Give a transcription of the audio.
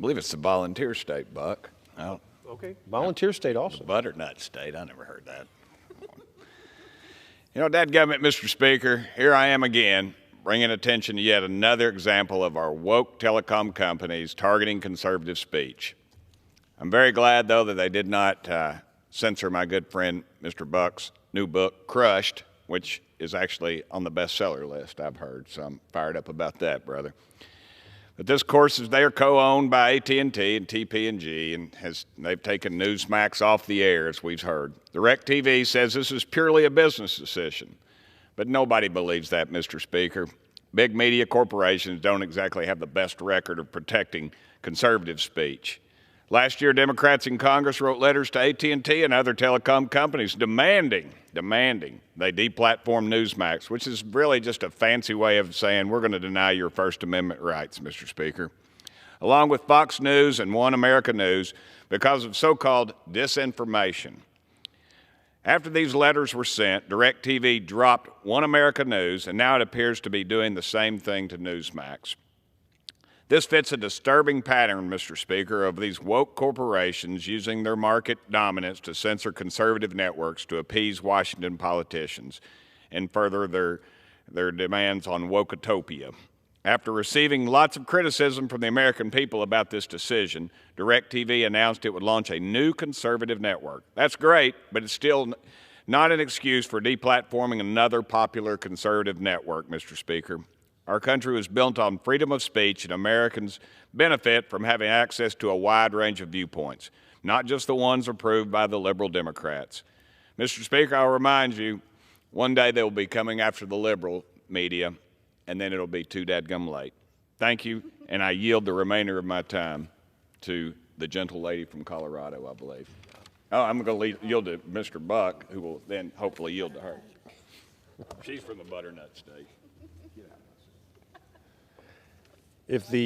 believe it's the volunteer state, Buck. Oh, Okay, volunteer state also. butternut state. I never heard that. You know, dadgummit, Mr. Speaker, here I am again, bringing attention to yet another example of our woke telecom companies targeting conservative speech. I'm very glad, though, that they did not censor my good friend Mr. Buck's new book, Crushed, which is actually on the bestseller list, I've heard, so I'm fired up about that, brother. But this, of course, is they are co-owned by AT&T and TP&G, and they've taken Newsmax off the air, as we've heard. DirecTV says this is purely a business decision, but nobody believes that, Mr. Speaker. Big media corporations don't exactly have the best record of protecting conservative speech. Last year, Democrats in Congress wrote letters to AT&T and other telecom companies demanding they deplatform Newsmax, which is really just a fancy way of saying we're going to deny your First Amendment rights, Mr. Speaker. Along with Fox News and One America News, because of so-called disinformation. After these letters were sent, DirecTV dropped One America News, and now it appears to be doing the same thing to Newsmax. This fits a disturbing pattern, Mr. Speaker, of these woke corporations using their market dominance to censor conservative networks to appease Washington politicians and further their demands on wokeotopia. After receiving lots of criticism from the American people about this decision, DirecTV announced it would launch a new conservative network. That's great, but it's still not an excuse for deplatforming another popular conservative network, Mr. Speaker. Our country was built on freedom of speech, and Americans benefit from having access to a wide range of viewpoints, not just the ones approved by the liberal Democrats. Mr. Speaker, I'll remind you, one day they will be coming after the liberal media, and then it'll be too dadgum late. Thank you, and I yield the remainder of my time to the gentle lady from Colorado, I believe. Oh, I'm going to yield to Mr. Buck, who will then hopefully yield to her. She's from the butternut state. If the